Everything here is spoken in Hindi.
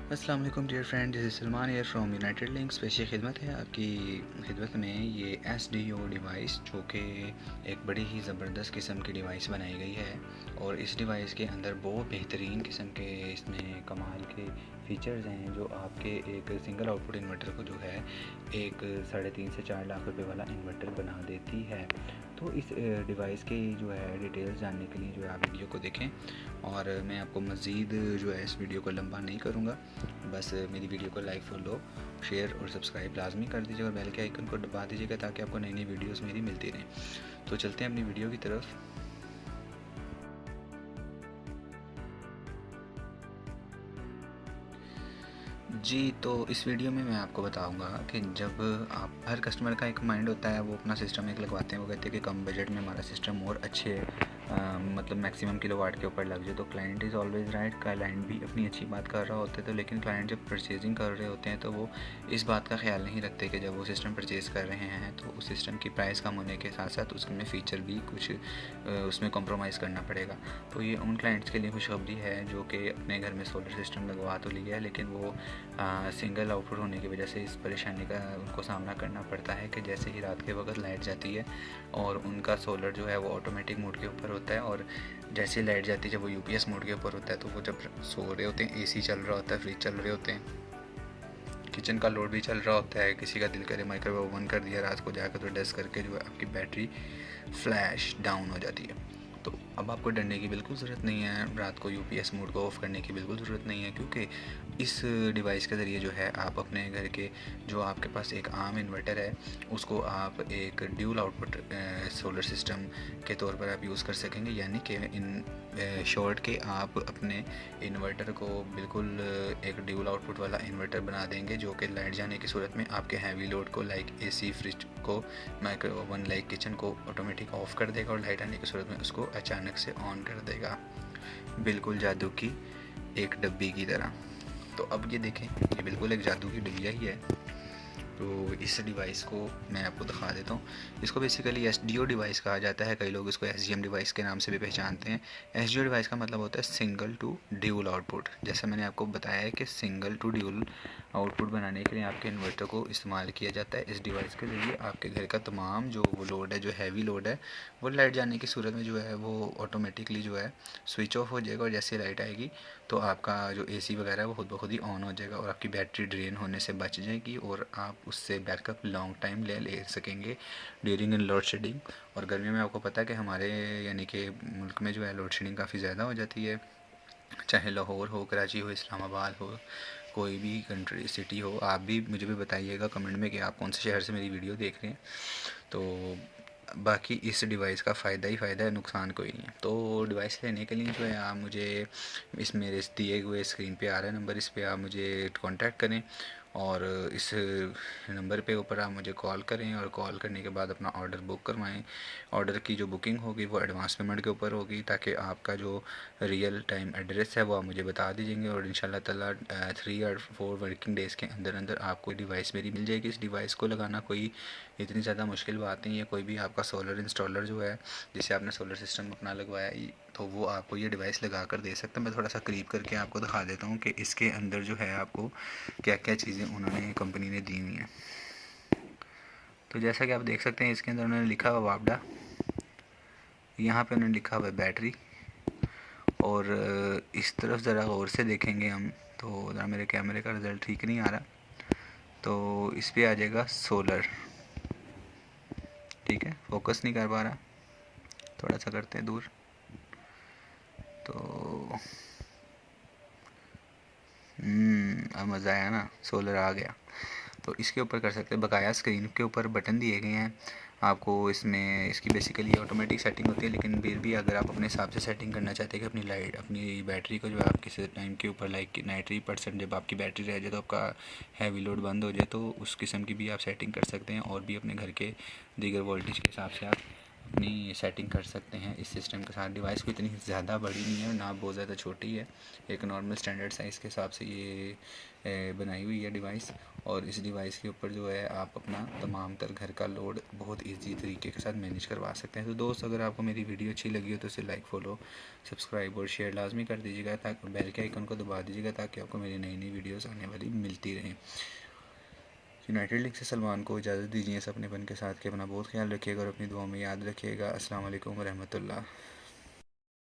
अस्सलाम वालेकुम dear friend, this is Salman air from United Links. पेश खिदमत है आपकी खिदमत में ये SDO डिवाइस, जो कि एक बड़ी ही ज़बरदस्त किस्म की डिवाइस बनाई गई है। और इस डिवाइस के अंदर बहुत बेहतरीन किस्म के इसमें कमाल के फ़ीचर्स हैं, जो आपके एक सिंगल आउटपुट इन्वर्टर को जो है एक 3.5 से 4 लाख रुपए वाला इन्वर्टर बना देती है। तो इस डिवाइस की जो है डिटेल्स जानने के लिए जो है आप वीडियो को देखें, और मैं आपको मज़ीद जो है इस वीडियो को लंबा नहीं करूँगा। बस मेरी वीडियो को लाइक, फॉलो, शेयर और सब्सक्राइब लाजमी कर दीजिए और बेल के आइकन को दबा दीजिएगा ताकि आपको नई नई वीडियोस मेरी मिलती रहें। तो चलते हैं अपनी वीडियो की तरफ। जी, तो इस वीडियो में मैं आपको बताऊंगा कि जब आप हर कस्टमर का एक माइंड होता है, वो अपना सिस्टम एक लगवाते हैं, वो कहते हैं कि कम बजट में हमारा सिस्टम और अच्छे मतलब मैक्सिमम किलोवाट के ऊपर लग जाए। तो client is always right. Client भी अपनी अच्छी बात कर रहा होता है, तो लेकिन क्लाइंट जब परचेजिंग कर रहे होते हैं तो वो इस बात का ख्याल नहीं रखते कि जब वो सिस्टम परचेज़ कर रहे हैं तो उस सिस्टम की प्राइस कम होने के साथ साथ उसमें फ़ीचर भी कुछ उसमें कॉम्प्रोमाइज़ करना पड़ेगा। तो ये उन क्लाइंट्स के लिए खुशखबरी है जो कि अपने घर में सोलर सिस्टम लगवा तो लिया है, लेकिन वो सिंगल आउटपुट होने की वजह से इस परेशानी का उनको सामना करना पड़ता है कि जैसे ही रात के वक्त लाइट जाती है और उनका सोलर जो है वो ऑटोमेटिक मोड के ऊपर होता है, और जैसे लाइट जाती है जब वो UPS मोड के ऊपर होता है, तो वो जब सो रहे होते हैं AC चल रहा होता है, फ्रिज चल रहे होते हैं, किचन का लोड भी चल रहा होता है, किसी का दिल करे माइक्रोवेव ओवन कर दिया रात को जाकर, तो डस्ट करके जो है आपकी बैटरी फ्लैश डाउन हो जाती है। तो अब आपको डरने की बिल्कुल ज़रूरत नहीं है, रात को UPS मोड को ऑफ़ करने की बिल्कुल ज़रूरत नहीं है, क्योंकि इस डिवाइस के ज़रिए जो है आप अपने घर के जो आपके पास एक आम इन्वर्टर है उसको आप एक ड्यूल आउटपुट सोलर सिस्टम के तौर पर आप यूज़ कर सकेंगे। यानी कि इन शॉर्ट के आप अपने इन्वर्टर को बिल्कुल एक ड्यूल आउटपुट वाला इन्वर्टर बना देंगे, जो कि लाइट जाने की सूरत में आपके हैवी लोड को लाइक AC, फ्रिज को, माइक्रो ओवन लाइक किचन को ऑटोमेटिक ऑफ़ कर देगा और लाइट आने की सूरत में उसको अचानक से ऑन कर देगा, बिल्कुल जादू की एक डब्बी की तरह। तो अब ये देखें, ये बिल्कुल एक जादू की डिबिया ही है। तो इस डिवाइस को मैं आपको दिखा देता हूँ। इसको बेसिकली SDO डिवाइस कहा जाता है, कई लोग इसको SGM डिवाइस के नाम से भी पहचानते हैं। SDO डिवाइस का मतलब होता है सिंगल टू ड्यूल आउटपुट। जैसे मैंने आपको बताया है कि सिंगल टू ड्यूल आउटपुट बनाने के लिए आपके इन्वर्टर को इस्तेमाल किया जाता है। इस डिवाइस के ज़रिए आपके घर का तमाम जो वो लोड है, जो हैवी लोड है, वो लाइट जाने की सूरत में जो है वो ऑटोमेटिकली जो है स्विच ऑफ हो जाएगा, और जैसे लाइट आएगी तो आपका जो AC वगैरह है वो खुद ब खुद ही ऑन हो जाएगा और आपकी बैटरी ड्रेन होने से बच जाएगी और आप उससे बैकअप लॉन्ग टाइम ले सकेंगे ड्यूरिंग इन लोड शेडिंग। और गर्मियों में आपको पता है कि हमारे यानी कि मुल्क में जो है लोड शेडिंग काफ़ी ज़्यादा हो जाती है, चाहे लाहौर हो, कराची हो, इस्लामाबाद हो, कोई भी कंट्री सिटी हो। आप भी मुझे भी बताइएगा कमेंट में कि आप कौन से शहर से मेरी वीडियो देख रहे हैं। तो बाकी इस डिवाइस का फ़ायदा ही फ़ायदा है, नुकसान कोई नहीं है। तो डिवाइस लेने के लिए जो है आप मुझे इस मेरे दिए हुए स्क्रीन पे आ रहा है नंबर, इस पे आप मुझे कांटेक्ट करें और इस नंबर पे ऊपर आप मुझे कॉल करें, और कॉल करने के बाद अपना ऑर्डर बुक करवाएं। ऑर्डर की जो बुकिंग होगी वो एडवांस पेमेंट के ऊपर होगी, ताकि आपका जो रियल टाइम एड्रेस है वो आप मुझे बता दीजिएंगे, और इंशाल्लाह ताला 3 और 4 वर्किंग डेज़ के अंदर अंदर आपको डिवाइस मेरी मिल जाएगी। इस डिवाइस को लगाना कोई इतनी ज़्यादा मुश्किल बात नहीं है। कोई भी आपका सोलर इंस्टॉलर जो है, जिसे आपने सोलर सिस्टम अपना लगवाया, तो वो आपको ये डिवाइस लगा कर दे सकता है। मैं थोड़ा सा करीब करके आपको दिखा देता हूँ कि इसके अंदर जो है आपको क्या क्या चीज़ें उन्होंने कंपनी ने दी हुई हैं। तो जैसा कि आप देख सकते हैं, इसके अंदर उन्होंने लिखा हुआ वापडा, यहाँ पे उन्होंने लिखा हुआ है बैटरी, और इस तरफ ज़रा गौर से देखेंगे हम तो ज़रा मेरे कैमरे का रिज़ल्ट ठीक नहीं आ रहा, तो इस पर आ जाएगा सोलर। ठीक है, फोकस नहीं कर पा रहा, थोड़ा सा करते हैं दूर। तो अब मज़ा आया ना, सोलर आ गया। तो इसके ऊपर कर सकते हैं, बकाया स्क्रीन के ऊपर बटन दिए गए हैं आपको। इसमें इसकी बेसिकली ऑटोमेटिक सेटिंग होती है, लेकिन फिर भी अगर आप अपने हिसाब से सेटिंग करना चाहते हैं कि अपनी लाइट, अपनी बैटरी को जो है आप किसी टाइम के ऊपर लाइक 93% जब आपकी बैटरी रह जाए तो आपका हैवी लोड बंद हो जाए, तो उस किस्म की भी आप सेटिंग कर सकते हैं, और भी अपने घर के दीगर वोल्टेज के हिसाब से आप अपनी सेटिंग कर सकते हैं इस सिस्टम के साथ। डिवाइस को इतनी ज़्यादा बड़ी नहीं है ना बहुत ज़्यादा छोटी है, एक नॉर्मल स्टैंडर्ड साइज़ के हिसाब से ये बनाई हुई है डिवाइस। और इस डिवाइस के ऊपर जो है आप अपना तमाम तर घर का लोड बहुत इजी तरीके के साथ मैनेज करवा सकते हैं। तो दोस्त, अगर आपको मेरी वीडियो अच्छी लगी हो तो इसे लाइक, फॉलो, सब्सक्राइब और शेयर लाजमी कर दीजिएगा, ताकि बेल के आइकन को दबा दीजिएगा ताकि आपको मेरी नई नई वीडियोज़ आने वाली मिलती रहें। यूनाइटेड लिंक से सलमान को इजाज़त दीजिए। अपने बन के साथ के अपना बहुत ख्याल रखिएगा और अपनी दुआओं में याद रखिएगा। अस्सलाम वालेकुम रहमतुल्लाह।